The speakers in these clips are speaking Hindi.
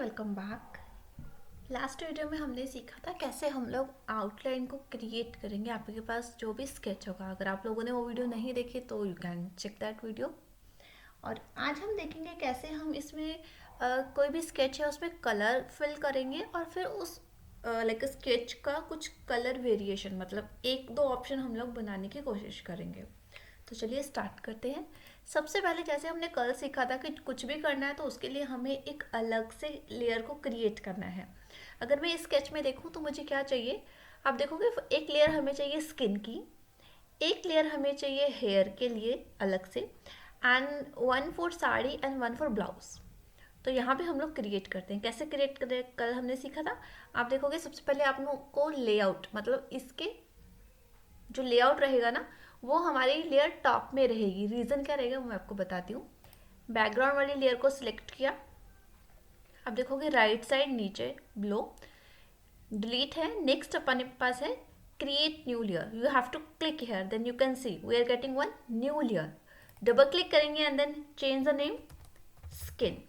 Welcome back. लास्ट वीडियो में हमने सीखा था कैसे हम लोग आउटलाइन को क्रिएट करेंगे आपके पास जो भी स्केच होगा। अगर आप लोगों ने वो वीडियो नहीं देखी तो you can check that video. और आज हम देखेंगे कैसे हम इसमें कोई भी स्केच है उसमें कलर फिल करेंगे और फिर उस लाइक स्केच का कुछ कलर वेरिएशन मतलब एक दो ऑप्शन हम लोग बनाने की कोशिश करेंगे। तो चलिए स्टार्ट करते हैं। सबसे पहले जैसे हमने कल सीखा था कि कुछ भी करना है तो उसके लिए हमें एक अलग से लेयर को क्रिएट करना है। अगर मैं इस स्केच में देखूं तो मुझे क्या चाहिए, आप देखोगे एक लेयर हमें चाहिए स्किन की, एक लेयर हमें चाहिए हेयर के लिए अलग से, and one for sari and one for blouse. तो यहाँ पे हम लोग क्रिएट करते हैं। कैसे क्रिएट करें कल हमने सीखा था। आप देखोगे सबसे पहले आप लोगों को लेआउट मतलब इसके जो लेआउट रहेगा ना वो हमारी लेयर टॉप में रहेगी। रीज़न क्या रहेगा वो मैं आपको बताती हूँ। बैकग्राउंड वाली लेयर को सिलेक्ट किया, आप देखोगे राइट साइड नीचे ब्लो डिलीट है। नेक्स्ट अपने पास है create new layer. You have to click here, then you can see we are getting one new layer. Double click करेंगे and then change the name skin.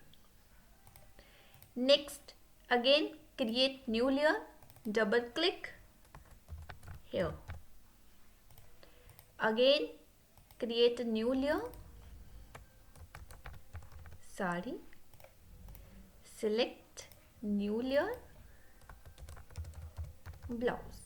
Next again create new layer, double click here. Again create a new layer, sari, select new layer, blouse.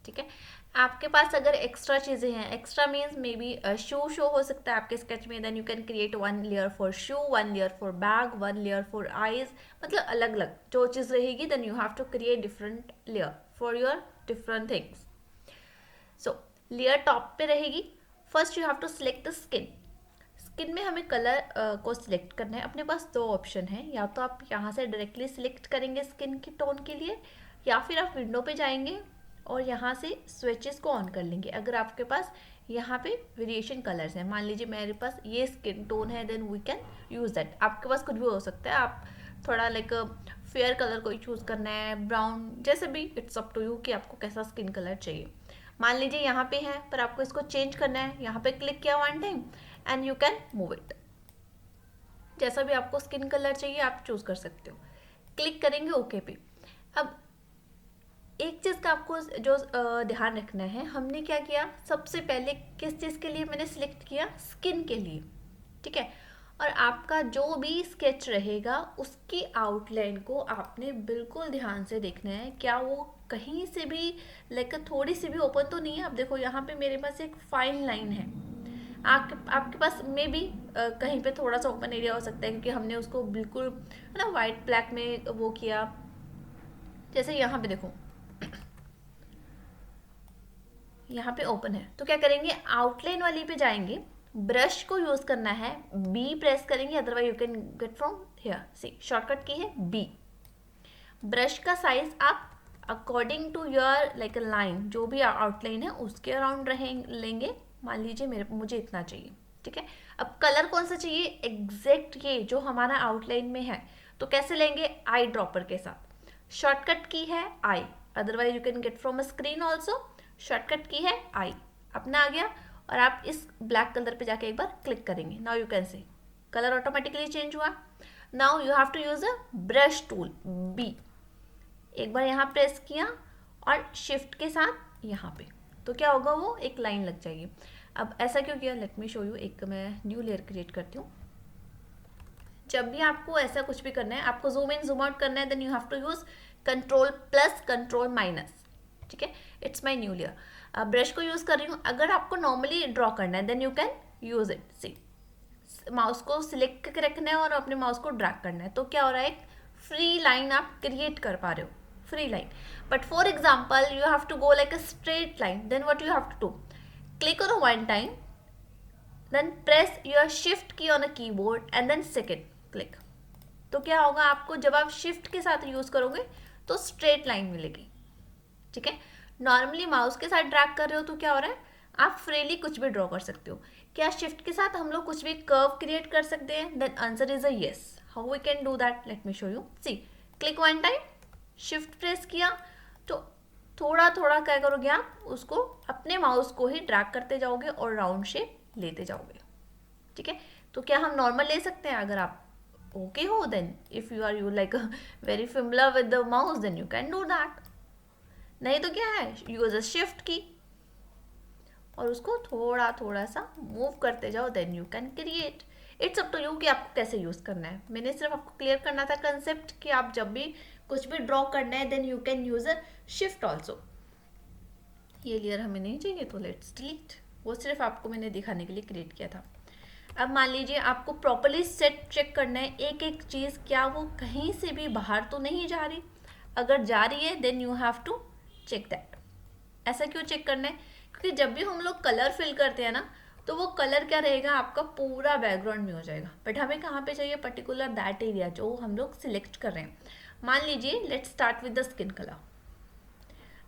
ठीक है। आपके पास अगर एक्स्ट्रा चीज़ें हैं, extra means may be show हो सकता है आपके स्केच में, then you can create one layer for shoe, one layer for bag, one layer for eyes. मतलब अलग अलग जो चीज़ रहेगी then you have to create different layer for your different things. So layer top पे रहेगी। First you have to select the skin. Skin में हमें कलर को सिलेक्ट करना है। अपने पास दो ऑप्शन है, या तो आप यहाँ से डायरेक्टली सिलेक्ट करेंगे स्किन की टोन के लिए, या फिर आप विंडो पे जाएंगे और यहाँ से स्विचेस को ऑन कर लेंगे। अगर आपके पास यहाँ पे वेरिएशन कलर्स हैं, मान लीजिए मेरे पास ये स्किन टोन है, then we can use that. आपके पास कुछ भी हो सकता है, आप थोड़ा लाइक फेयर कलर कोई चूज़ करना है, ब्राउन, जैसे भी इट्स अप टू यू कि आपको कैसा स्किन कलर चाहिए। मान लीजिए यहाँ पे है पर आपको इसको चेंज करना है, यहाँ पे क्लिक किया one time and you can move it. जैसा भी आपको स्किन कलर चाहिए आप चूज कर सकते हो। क्लिक करेंगे ओके पे। अब एक चीज़ का आपको जो ध्यान रखना है, हमने क्या किया सबसे पहले किस चीज़ के लिए मैंने सिलेक्ट किया, स्किन के लिए। ठीक है। और आपका जो भी स्केच रहेगा उसकी आउटलाइन को आपने बिल्कुल ध्यान से देखना है, क्या वो कहीं से भी लाइक थोड़ी सी भी ओपन तो नहीं है। अब देखो यहाँ पे मेरे पास एक फाइन लाइन है, आपके पास में भी कहीं पे थोड़ा सा ओपन एरिया हो सकता है क्योंकि हमने उसको बिल्कुल है ना वाइट ब्लैक में वो किया। जैसे यहाँ पे देखो यहाँ पे ओपन है तो क्या करेंगे, आउटलाइन वाली पे जाएंगे, ब्रश को यूज करना है, बी प्रेस करेंगे, otherwise you can get from here. See shortcut key है बी। ब्रश का साइज आप according to your like line, जो भी आउटलाइन है उसके अराउंड लेंगे। मान लीजिए मुझे इतना चाहिए। ठीक है। अब कलर कौन सा चाहिए, एग्जैक्ट ये जो हमारा आउटलाइन में है, तो कैसे लेंगे, आई ड्रॉपर के साथ। शॉर्टकट की है I, otherwise you can get from a screen also. Shortcut key है आई, अपना आ गया। और आप इस ब्लैक कलर पे जाके एक बार क्लिक करेंगे, now you can see colour automatically change हुआ। Now you have to use a brush tool B. एक बार यहाँ प्रेस किया और शिफ्ट के साथ यहाँ पे, तो क्या होगा, वो एक लाइन लग जाएगी। अब ऐसा क्यों किया, लेट मी शो यू। एक मैं न्यू लेयर क्रिएट करती हूँ। जब भी आपको ऐसा कुछ भी करना है, आपको जूम इन जूम आउट करना है, then you have to use control plus control minus. ठीक है। It's my new layer. Brush को यूज कर रही हूँ। अगर आपको नॉर्मली ड्रॉ करना है then you can use it. See mouse को सिलेक्ट करके रखना है और अपने माउस को ड्रैग करना है, तो क्या हो रहा है, एक फ्री लाइन आप क्रिएट कर पा रहे हो, free line. But for example you have to go like a straight line, then what you have to do, click on one time, then press your shift key on a keyboard and then second click. तो क्या होगा, आपको जब आप शिफ्ट के साथ यूज करोगे तो स्ट्रेट लाइन मिलेगी। ठीक है। नॉर्मली माउस के साथ ड्रैग कर रहे हो तो क्या हो रहा है, आप फ्रीली कुछ भी ड्रॉ कर सकते हो। क्या शिफ्ट के साथ हम लोग कुछ भी कर्व क्रिएट कर सकते हैं, then answer is a yes. How we can do that, let me show you. See click one time, shift press किया, तो थोड़ा थोड़ा क्या करोगे, आप उसको अपने माउस को ही ड्रैग करते जाओगे और राउंड शेप लेते जाओगे। ठीक है। तो क्या हम नॉर्मल ले सकते हैं, अगर आप ओके हो, then if you are you like very familiar with the mouse then you can do that. नहीं तो क्या है, यूज अ शिफ्ट की और उसको थोड़ा थोड़ा सा मूव करते जाओ, then you can create. It's up to you कि आपको कैसे यूज़ करना है। मैंने सिर्फ आपको क्लियर करना था कंसेप्ट कि आप जब भी कुछ भी ड्रॉ करना है then you can use a shift also. ये लेयर हमें नहीं चाहिए तो लेट्स डिलीट। वो सिर्फ आपको मैंने दिखाने के लिए क्रिएट किया था। अब मान लीजिए आपको प्रॉपरली सेट चेक करना है एक एक चीज़, क्या वो कहीं से भी बाहर तो नहीं जा रही। अगर जा रही है then you have to check that. ऐसा क्यों चेक करना है, क्योंकि जब भी हम लोग कलर फिल करते हैं ना तो वो कलर क्या रहेगा, आपका पूरा बैकग्राउंड में हो जाएगा। बट हमें कहाँ पे चाहिए, पर्टिकुलर दैट एरिया जो हम लोग सिलेक्ट कर रहे हैं। मान लीजिए let's start with the skin colour.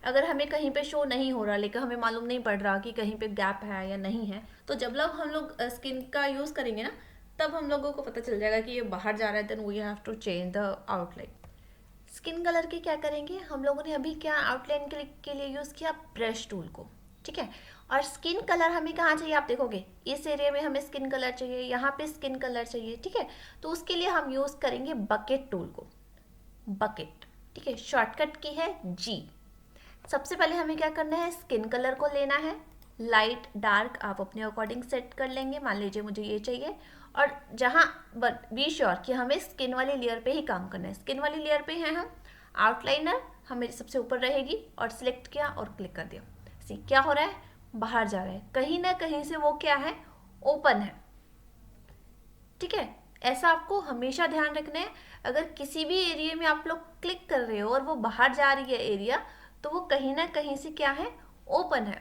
अगर हमें कहीं पे शो नहीं हो रहा, लेकिन हमें मालूम नहीं पड़ रहा कि कहीं पे गैप है या नहीं है, तो जब लोग हम लोग स्किन का यूज़ करेंगे ना, तब हम लोगों को पता चल जाएगा कि ये बाहर जा रहा है, then we have to change the outline. Skin colour के क्या करेंगे हम लोगों ने अभी, क्या आउटलाइन के लिए यूज़ किया ब्रश टूल को, ठीक है। और स्किन कलर हमें कहाँ चाहिए, आप देखोगे इस एरिया में हमें स्किन कलर चाहिए, यहाँ पे स्किन कलर चाहिए, ठीक है। तो उसके लिए हम यूज़ करेंगे बकेट टूल को, बकेट, ठीक है। शॉर्टकट की है जी। सबसे पहले हमें क्या करना है, स्किन कलर को लेना है, लाइट डार्क आप अपने अकॉर्डिंग सेट कर लेंगे। मान लीजिए मुझे ये चाहिए, और जहाँ बट बी श्योर कि हमें स्किन वाली लेयर पे ही काम करना है। स्किन वाली लेयर पे हैं हम, आउटलाइनर हमें सबसे ऊपर रहेगी, और सिलेक्ट किया और क्लिक कर दिया। सी क्या हो रहा है, बाहर जा रहा है, कहीं ना कहीं से वो क्या है, ओपन है, ठीक है। ऐसा आपको हमेशा ध्यान रखना है। अगर किसी भी एरिया में आप लोग क्लिक कर रहे हो और वो बाहर जा रही है एरिया, तो वो कहीं ना कहीं से क्या है, ओपन है।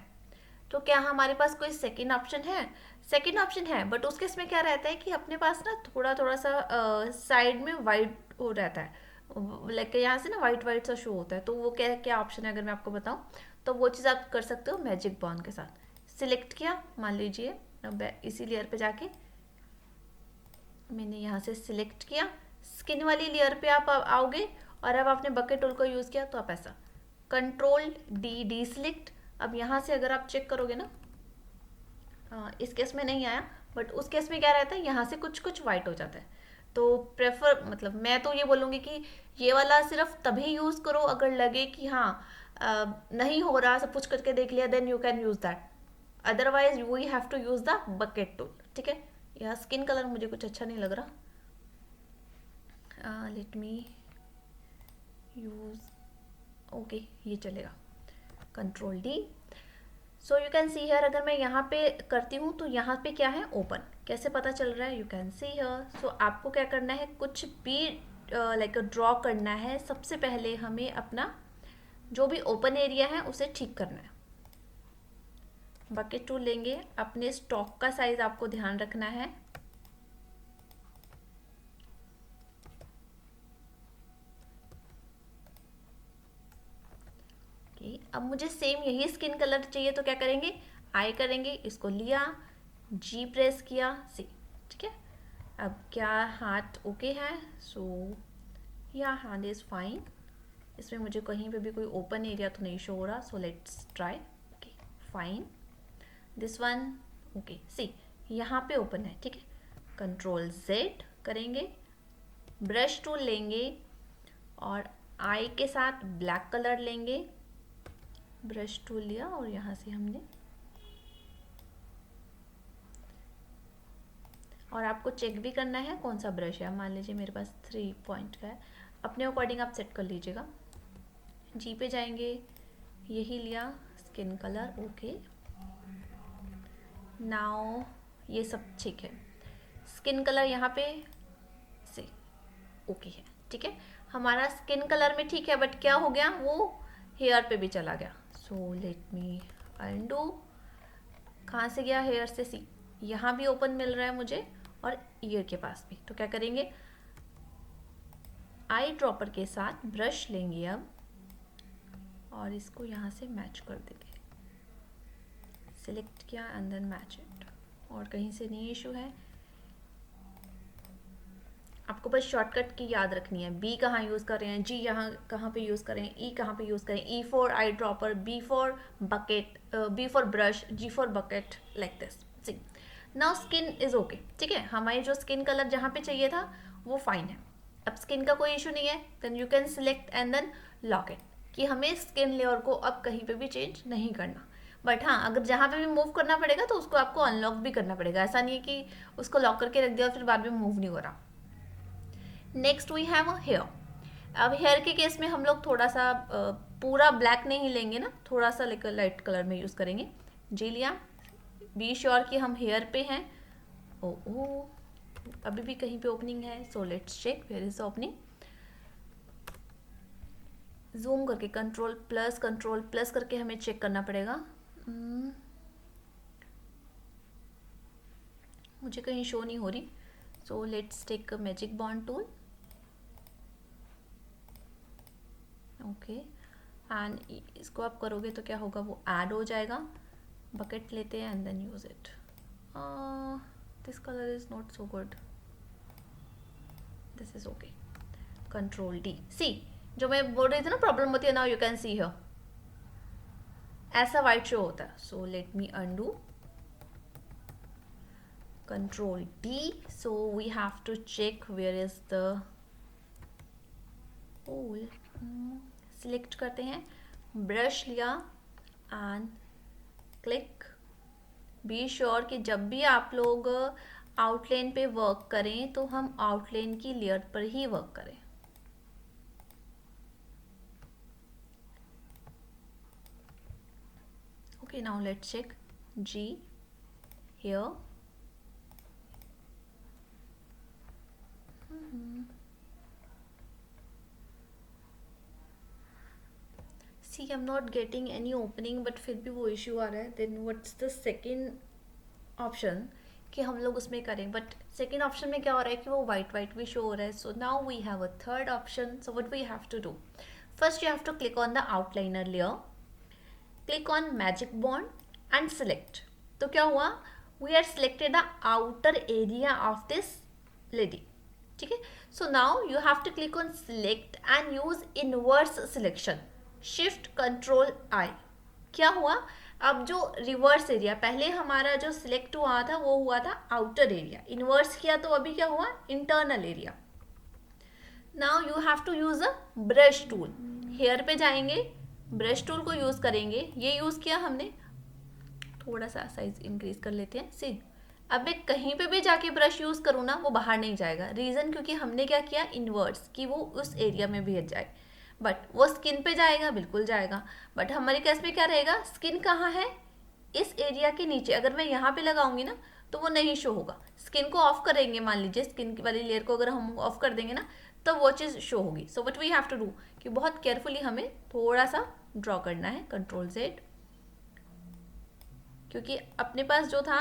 तो क्या हमारे पास कोई सेकंड ऑप्शन है, सेकंड ऑप्शन है, बट उसके इसमें क्या रहता है कि अपने पास ना थोड़ा थोड़ा सा साइड में वाइट हो रहता है, लाइक यहाँ से ना वाइट वाइट सा शो होता है। तो वो क्या क्या ऑप्शन है, अगर मैं आपको बताऊँ तो वो चीज़ आप कर सकते हो मैजिक बॉन्ड के साथ। सिलेक्ट किया, मान लीजिए अब इसी लेयर पे जाके मैंने यहाँ से सिलेक्ट किया, स्किन वाली लेयर पे आप आओगे, और अब आपने बकेट टूल को यूज़ किया तो आप ऐसा कंट्रोल डी, डी सिलेक्ट। अब यहाँ से अगर आप चेक करोगे ना, इस केस में नहीं आया, बट उस केस में क्या रहता है, यहाँ से कुछ कुछ वाइट हो जाता है। तो प्रेफर मतलब मैं तो ये बोलूँगी कि ये वाला सिर्फ तभी यूज़ करो अगर लगे कि हाँ नहीं हो रहा, सब कुछ करके देख लिया, then you can use that. Otherwise we have to use the bucket tool, ठीक है। यह स्किन कलर मुझे कुछ अच्छा नहीं लग रहा, लेट मी यूज़, ओके ये चलेगा, control D. So you can see here, अगर मैं यहाँ पे करती हूँ तो यहाँ पे क्या है, ओपन। कैसे पता चल रहा है, यू कैन सी हियर। सो आपको क्या करना है, कुछ भी लाइक ड्रॉ करना है, सबसे पहले हमें अपना जो भी ओपन एरिया है उसे ठीक करना है। बकेट टूल लेंगे, अपने स्टॉक का साइज आपको ध्यान रखना है। अब मुझे सेम यही स्किन कलर चाहिए, तो क्या करेंगे, आई करेंगे, इसको लिया, जी प्रेस किया, सी, ठीक है। अब क्या हाथ ओके है, सो या हैंड इज़ फाइन। इसमें मुझे कहीं पे भी कोई ओपन एरिया तो नहीं शो हो रहा, so let's try, okay fine. This one okay, see यहाँ पे ओपन है, ठीक है। कंट्रोल जेड करेंगे, ब्रश टूल लेंगे, और आई के साथ ब्लैक कलर लेंगे, ब्रश टूल लिया, और यहाँ से हमने, और आपको चेक भी करना है कौन सा ब्रश है। मान लीजिए मेरे पास 3 पॉइंट का है, अपने अकॉर्डिंग आप सेट कर लीजिएगा। जी पे जाएंगे, यही लिया, स्किन कलर ओके। नाउ ये सब ठीक है, स्किन कलर यहाँ पे से ओके है, ठीक है। हमारा स्किन कलर में ठीक है, बट क्या हो गया, वो हेयर पे भी चला गया। सो लेट मी अनडू, कहाँ से गया, हेयर से, सी यहाँ भी ओपन मिल रहा है मुझे, और ईयर के पास भी। तो क्या करेंगे, आई ड्रॉपर के साथ ब्रश लेंगे अब, और इसको यहाँ से मैच कर देंगे, सिलेक्ट किया एंड देन मैच इट। और कहीं से नहीं इशू है, आपको बस शॉर्टकट की याद रखनी है। बी कहाँ यूज़ कर रहे हैं, जी यहाँ कहाँ पे यूज़ करें, ई कहाँ पे यूज़ करें, E for eye dropper, B for bucket, B for brush, G for bucket, like this. See now skin is okay, ठीक है। हमारी जो स्किन कलर जहाँ पे चाहिए था वो फाइन है। अब स्किन का कोई इशू नहीं है, then you can select and then lock it, कि हमें स्किन लेयर को अब कहीं पे भी चेंज नहीं करना। बट हाँ, अगर जहाँ पे भी मूव करना पड़ेगा तो उसको आपको अनलॉक भी करना पड़ेगा, ऐसा नहीं है कि उसको लॉक करके रख दिया और फिर बाद में मूव नहीं हो रहा। Next we have hair. अब हेयर के केस में हम लोग थोड़ा सा पूरा ब्लैक नहीं लेंगे ना, थोड़ा सा लाइट कलर में यूज़ करेंगे। जी लिया, बी श्योर कि हम हेयर पे हैं। ओ अभी भी कहीं पे ओपनिंग है, so let's check where is opening. Zoom करके कंट्रोल प्लस करके हमें चेक करना पड़ेगा। मुझे कहीं शो नहीं हो रही, so let's take magic wand tool. Okay, and इसको आप करोगे तो क्या होगा, वो ऐड हो जाएगा। बकेट लेते हैं and then use it. This colour is not so good, this is okay. Control D, see जो मैं बोल रही थी ना प्रॉब्लम होती है, now you can see here ऐसा वाइट शो होता है। So let me undo, control D. So we have to check where is the hole. Select करते हैं, ब्रश लिया एंड क्लिक। बी श्योर कि जब भी आप लोग आउटलाइन पे वर्क करें तो हम आउटलाइन की लेयर पर ही वर्क करें। Okay, now let's check G here. See I am not getting any opening, but फिर भी वो इश्यू आ रहा है। Then what's the second option कि हम लोग उसमें करें, बट सेकेंड ऑप्शन में क्या हो रहा है कि वो वाइट वाइट भी शो हो रहा है। So now we have a third option. So what we have to do, first you have to click on the outliner layer, click on magic wand and select. तो क्या हुआ, we are selected the outer area of this lady, ठीक है। So now you have to click on select and use inverse selection, shift control I. क्या हुआ, अब जो रिवर्स एरिया पहले हमारा जो सिलेक्ट हुआ था वो हुआ था आउटर एरिया, इनवर्स किया तो अभी क्या हुआ, internal area. Now you have to use a brush tool. Here पे जाएंगे, ब्रश टूल को यूज करेंगे। ये यूज किया हमने, थोड़ा सा साइज इंक्रीज कर लेते हैं। सी अब मैं कहीं पे भी जाके ब्रश यूज करूँ ना, वो बाहर नहीं जाएगा। रीजन क्योंकि हमने क्या किया, इनवर्स, कि वो उस एरिया में भेज जाए। बट वो स्किन पे जाएगा, बिल्कुल जाएगा। बट हमारे केस में क्या रहेगा, स्किन कहाँ है, इस एरिया के नीचे। अगर मैं यहाँ पे लगाऊंगी ना तो वो नहीं शो होगा। स्किन को ऑफ करेंगे, मान लीजिए स्किन वाली लेयर को अगर हम ऑफ कर देंगे ना तो वो चीज़ शो होगी। So what we have to do कि बहुत केयरफुली हमें थोड़ा सा ड्रॉ करना है, कंट्रोल जेड, क्योंकि अपने पास जो था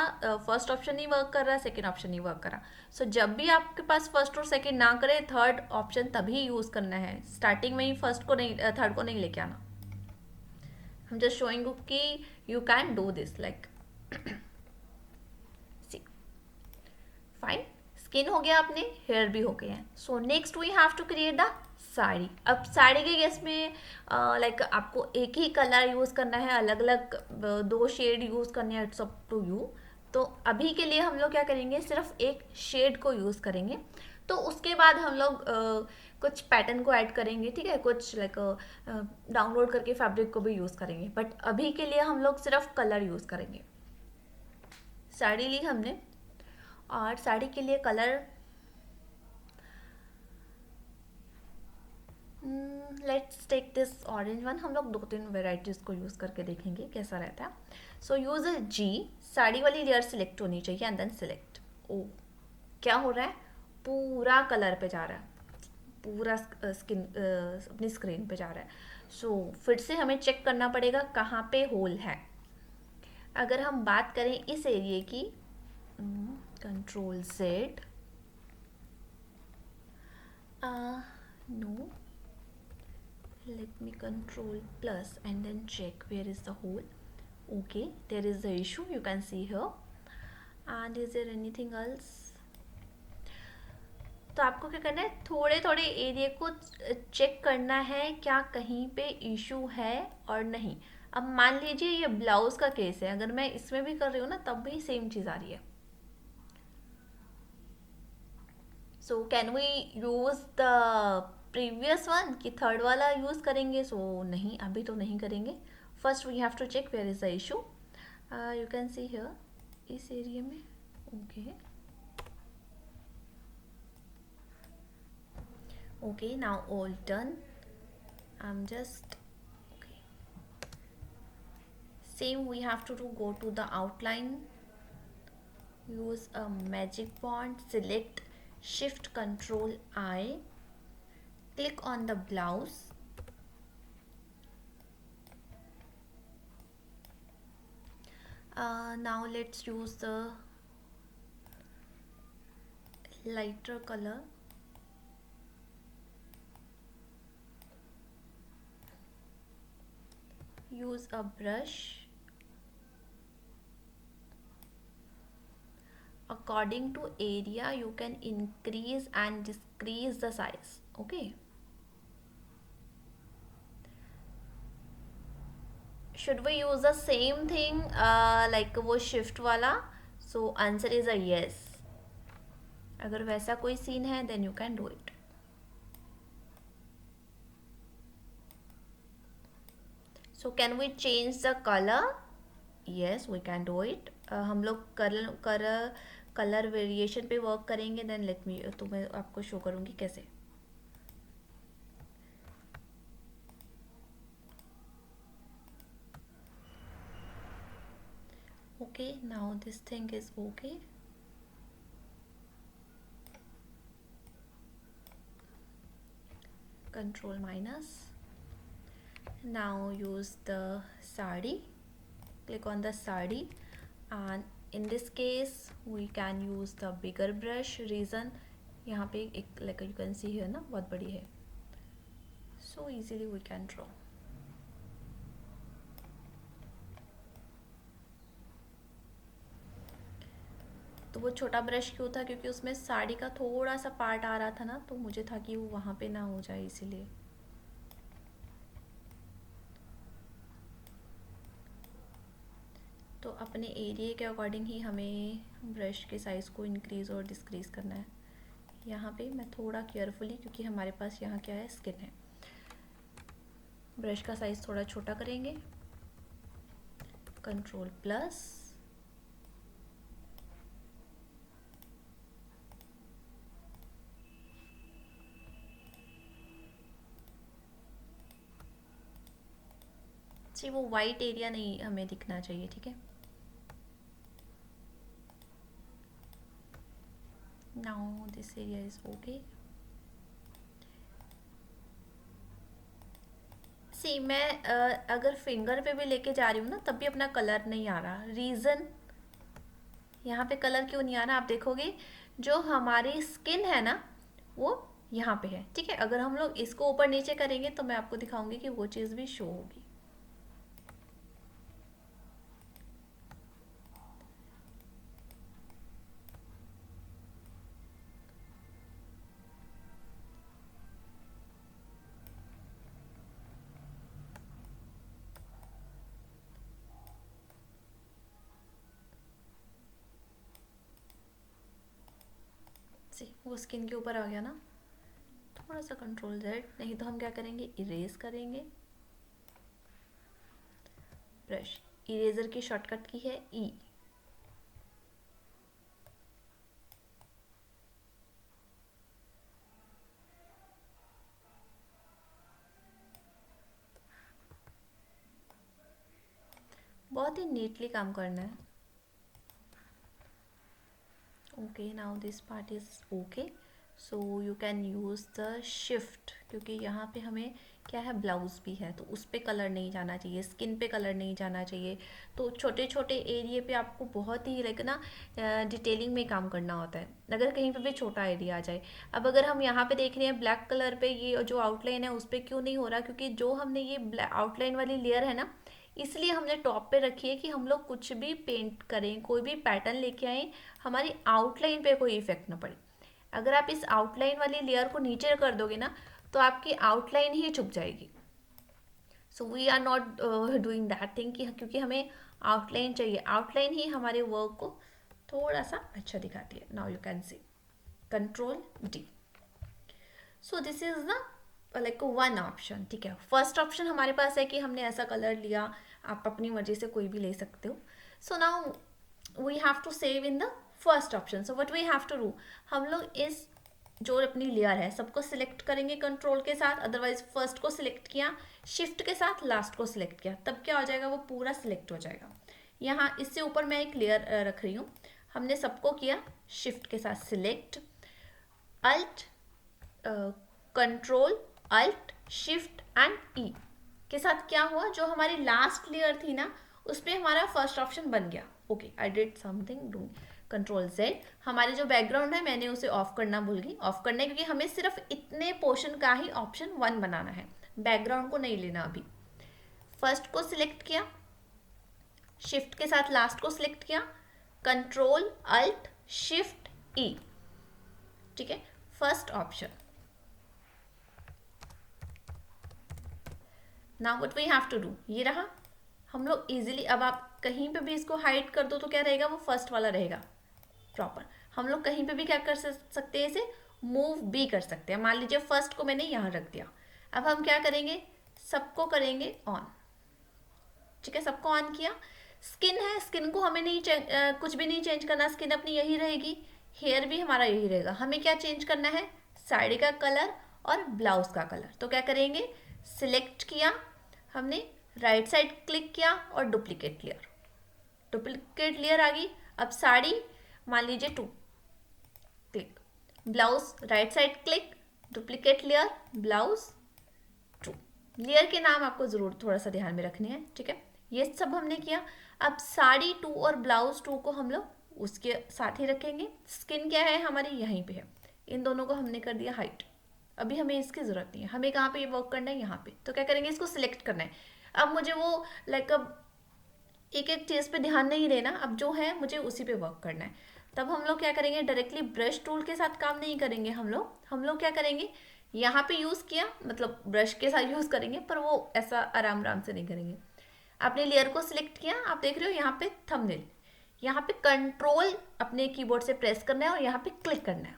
फर्स्ट ऑप्शन नहीं वर्क कर रहा, सेकेंड ऑप्शन नहीं वर्क कर रहा। सो जब भी आपके पास फर्स्ट और सेकेंड ना करे, थर्ड ऑप्शन तभी यूज़ करना है। स्टार्टिंग में ही फर्स्ट को नहीं, थर्ड को नहीं लेके आना। I'm just showing you कि you can do this like see fine। Skin हो गया अपने, हेयर भी हो गए हैं। So next we have to create the sari. अब साड़ी के केस में लाइक आपको एक ही कलर यूज़ करना है, अलग अलग दो शेड यूज़ करने हैं, इट्स अप टू यू। तो अभी के लिए हम लोग क्या करेंगे, सिर्फ एक शेड को यूज़ करेंगे। तो उसके बाद हम लोग कुछ पैटर्न को ऐड करेंगे, ठीक है, कुछ लाइक डाउनलोड करके फैब्रिक को भी यूज़ करेंगे। बट अभी के लिए हम लोग सिर्फ कलर यूज़ करेंगे। साड़ी ली हमने, और साड़ी के लिए colour let's take this orange one. हम लोग 2-3 वेराइटीज़ को यूज़ करके देखेंगे कैसा रहता है। सो यूज़ जी, साड़ी वाली लेयर सिलेक्ट होनी चाहिए एंड देन सिलेक्ट। ओ क्या हो रहा है, पूरा कलर पे जा रहा है, पूरा स्किन अपनी स्क्रीन पे जा रहा है। सो फिर से हमें चेक करना पड़ेगा कहाँ पे होल है। अगर हम बात करें इस एरिया की, control Z, no, let me control plus and then check where is the hole. Okay, there is the issue, you can see here. And is there anything else? तो आपको क्या करना है, थोड़े थोड़े एरिया को चेक करना है क्या कहीं पे इशू है और नहीं। अब मान लीजिए ये ब्लाउज का केस है, अगर मैं इसमें भी कर रही हूँ ना तब भी सेम चीज़ आ रही है। So can we use the previous one कि थर्ड वाला यूज़ करेंगे? सो नहीं, अभी तो नहीं करेंगे. First we have to check where is the issue. You can see here, इस एरिया में. Okay. Okay, now all done. I'm just okay. Same we have to do, go to the outline, use a magic wand, select shift control I, click on the blouse. Now let's use the lighter color. Use a brush. According to area you can increase and decrease the size. Okay. Should we use the same thing like वो shift वाला? So answer is a yes. अगर वैसा कोई सीन है then you can do it. So can we change the color? Yes, we can do it. हम लोग कलर वेरिएशन पे वर्क करेंगे. देन लेट मी, तो मैं आपको शो करूँगी कैसे. Okay, now this thing is okay. Control minus. Now use the sari. Click on the sari, and in this case we can use the bigger brush. Reason यहाँ पे एक like you can see here ना, बहुत बड़ी है. So easily we can draw. तो वो छोटा ब्रश क्यों था? क्योंकि उसमें साड़ी का थोड़ा सा पार्ट आ रहा था ना, तो मुझे था कि वो वहाँ पे ना हो जाए, इसीलिए. तो अपने एरिया के अकॉर्डिंग ही हमें ब्रश के साइज़ को इंक्रीज़ और डिक्रीज़ करना है. यहाँ पे मैं थोड़ा केयरफुली, क्योंकि हमारे पास यहाँ क्या है, स्किन है. ब्रश का साइज़ थोड़ा छोटा करेंगे. Control plus. जी, वो वाइट एरिया नहीं हमें दिखना चाहिए. ठीक है. Now this area is okay. सी मैं अगर फिंगर पे भी लेके जा रही हूँ ना, तब भी अपना कलर नहीं आ रहा. रीज़न, यहाँ पे कलर क्यों नहीं आ रहा, आप देखोगे जो हमारी स्किन है ना, वो यहाँ पे है. ठीक है. अगर हम लोग इसको ऊपर नीचे करेंगे तो मैं आपको दिखाऊंगी कि वो चीज़ भी शो होगी. वो स्किन के ऊपर आ गया ना. थोड़ा सा कंट्रोल Z, नहीं तो हम क्या करेंगे, इरेज करेंगे. ब्रश, इरेजर की शॉर्टकट की है E. बहुत ही नीटली काम करना है. Okay, now this part is okay. So you can use the shift, क्योंकि यहाँ पे हमें क्या है, ब्लाउज भी है, तो उस पर कलर नहीं जाना चाहिए, स्किन पे कलर नहीं जाना चाहिए. तो छोटे छोटे एरिया पे आपको बहुत ही लाइक ना डिटेलिंग में काम करना होता है, अगर कहीं पे भी छोटा एरिया आ जाए. अब अगर हम यहाँ पे देख रहे हैं ब्लैक कलर पे, ये जो आउटलाइन है उस पर क्यों नहीं हो रहा, क्योंकि जो हमने ये आउटलाइन वाली लेयर है ना, इसलिए हमने टॉप पे रखी है कि हम लोग कुछ भी पेंट करें, कोई भी पैटर्न लेके आए, हमारी आउटलाइन पे कोई इफेक्ट ना पड़े. अगर आप इस आउटलाइन वाली लेयर को नीचे कर दोगे ना, तो आपकी आउटलाइन ही छुप जाएगी. So we are not doing that thing, क्योंकि हमें आउटलाइन चाहिए. आउटलाइन ही हमारे वर्क को थोड़ा सा अच्छा दिखाती है. Now you can C. Control D. So this is the like one option. ठीक है, फर्स्ट ऑप्शन हमारे पास है कि हमने ऐसा कलर लिया, आप अपनी मर्जी से कोई भी ले सकते हो. So now we have to save in the first option. So what we have to do, हम लोग इस जो अपनी लेयर है सबको सिलेक्ट करेंगे कंट्रोल के साथ. अदरवाइज फर्स्ट को सिलेक्ट किया, शिफ्ट के साथ लास्ट को सिलेक्ट किया, तब क्या हो जाएगा, वो पूरा सिलेक्ट हो जाएगा. यहाँ इससे ऊपर मैं एक लेयर रख रही हूँ. हमने सबको किया शिफ्ट के साथ select, alt control alt shift and E के साथ क्या हुआ, जो हमारी लास्ट लेयर थी ना उसमें हमारा फर्स्ट ऑप्शन बन गया. Okay, I did something do. Control Z. हमारे जो बैकग्राउंड है मैंने उसे ऑफ करना भूल गई. ऑफ करना है क्योंकि हमें सिर्फ इतने पोर्शन का ही ऑप्शन 1 बनाना है, बैकग्राउंड को नहीं लेना. अभी फर्स्ट को सिलेक्ट किया, शिफ्ट के साथ लास्ट को सिलेक्ट किया, कंट्रोल अल्ट शिफ्ट ई. ठीक है, first option. Now what we have to do, ये रहा. हम लोग इजीली, अब आप कहीं पे भी इसको हाइड कर दो तो क्या रहेगा, वो फर्स्ट वाला रहेगा प्रॉपर. हम लोग कहीं पे भी क्या कर सकते हैं, इसे मूव भी कर सकते हैं. मान लीजिए फर्स्ट को मैंने यहाँ रख दिया. अब हम क्या करेंगे, सबको करेंगे ऑन. ठीक है, सबको ऑन किया. स्किन है, स्किन को हमें नहीं कुछ भी नहीं चेंज करना, स्किन अपनी यही रहेगी. हेयर भी हमारा यही रहेगा. हमें क्या चेंज करना है, साड़ी का कलर और ब्लाउज का कलर. तो क्या करेंगे, सिलेक्ट किया हमने, राइट साइड क्लिक किया और डुप्लीकेट लेयर. डुप्लीकेट लेयर आ गई. अब साड़ी मान लीजिए 2 click, blouse right side click, duplicate layer, blouse 2. Layer के नाम आपको जरूर थोड़ा सा ध्यान में रखने हैं. ठीक है, ये सब हमने किया. अब साड़ी 2 और ब्लाउज 2 को हम लोग उसके साथ ही रखेंगे. स्किन क्या है हमारी यहीं पे है, इन दोनों को हमने कर दिया हाइट. अभी हमें इसकी जरूरत नहीं है, हमें कहाँ पे ये वर्क करना है, यहाँ पे. तो क्या करेंगे, इसको सिलेक्ट करना है. अब मुझे वो लाइक अब एक एक चीज़ पे ध्यान नहीं देना, अब जो है मुझे उसी पे वर्क करना है. तब हम लोग क्या करेंगे, डायरेक्टली ब्रश टूल के साथ काम नहीं करेंगे. हम लोग क्या करेंगे, यहाँ पे यूज़ किया मतलब ब्रश के साथ यूज़ करेंगे, पर वो ऐसा आराम आराम से नहीं करेंगे. आपने लेयर को सिलेक्ट किया, आप देख रहे हो यहाँ पे थंबनेल, यहाँ पे कंट्रोल अपने कीबोर्ड से प्रेस करना है और यहाँ पे क्लिक करना है.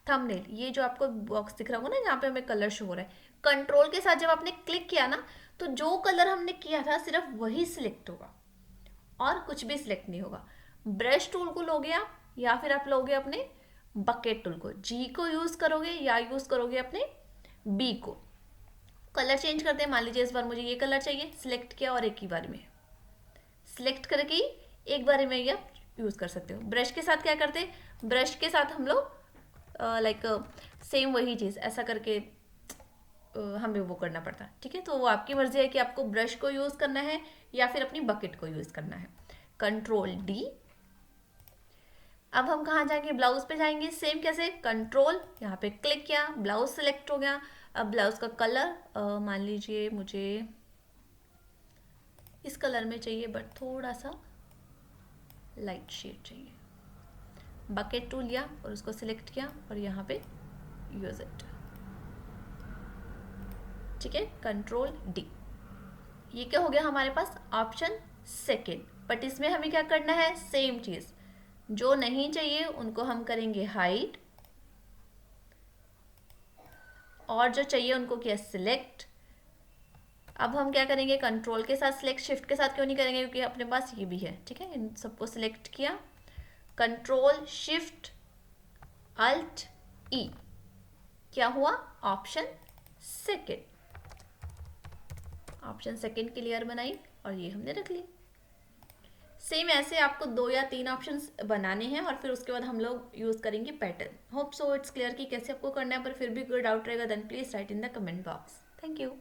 थंबनेल, ये जो आपको बॉक्स दिख रहा होगा ना जहाँ पे हमें कलर शो हो रहा है, कंट्रोल के साथ जब आपने क्लिक किया ना तो जो कलर हमने किया था सिर्फ वही सिलेक्ट होगा और कुछ भी सिलेक्ट नहीं होगा. ब्रश टूल को लोगे आप, या फिर आप लोगे अपने बकेट टूल को, जी को यूज़ करोगे या यूज़ करोगे अपने बी को. कलर चेंज करते हैं. मान लीजिए इस बार मुझे ये कलर चाहिए, सिलेक्ट किया और एक ही बार में सिलेक्ट करके एक बार में ये आप यूज़ कर सकते हो. ब्रश के साथ क्या करते हैं, ब्रश के साथ हम लोग लाइक सेम वही चीज़ ऐसा करके हमें वो करना पड़ता है. ठीक है, तो वो आपकी मर्जी है कि आपको ब्रश को यूज़ करना है या फिर अपनी बकेट को यूज़ करना है. Control D. अब हम कहाँ जाएंगे, ब्लाउज पे जाएंगे. सेम कैसे, कंट्रोल यहाँ पे क्लिक किया, ब्लाउज सेलेक्ट हो गया. अब ब्लाउज का कलर मान लीजिए मुझे इस कलर में चाहिए, बट थोड़ा सा लाइट शेड चाहिए. बकेट टूल लिया और उसको सिलेक्ट किया और यहाँ पे यूज इट. ठीक है, कंट्रोल डी. ये क्या हो गया हमारे पास, ऑप्शन सेकेंड. बट इसमें हमें क्या करना है, सेम चीज, जो नहीं चाहिए उनको हम करेंगे हाइड और जो चाहिए उनको किया सिलेक्ट. अब हम क्या करेंगे, कंट्रोल के साथ सिलेक्ट, शिफ्ट के साथ क्यों नहीं करेंगे क्योंकि अपने पास ये भी है. ठीक है, इन सबको सिलेक्ट किया, कंट्रोल शिफ्ट अल्ट ई, क्या हुआ, ऑप्शन सेकेंड. ऑप्शन सेकेंड की लेयर बनाई और ये हमने रख ली. सेम ऐसे आपको 2 या 3 ऑप्शंस बनाने हैं और फिर उसके बाद हम लोग यूज करेंगे pattern. Hope so it's clear कि कैसे आपको करना है. पर फिर भी कोई डाउट रहेगा then please write in the comment box. Thank you.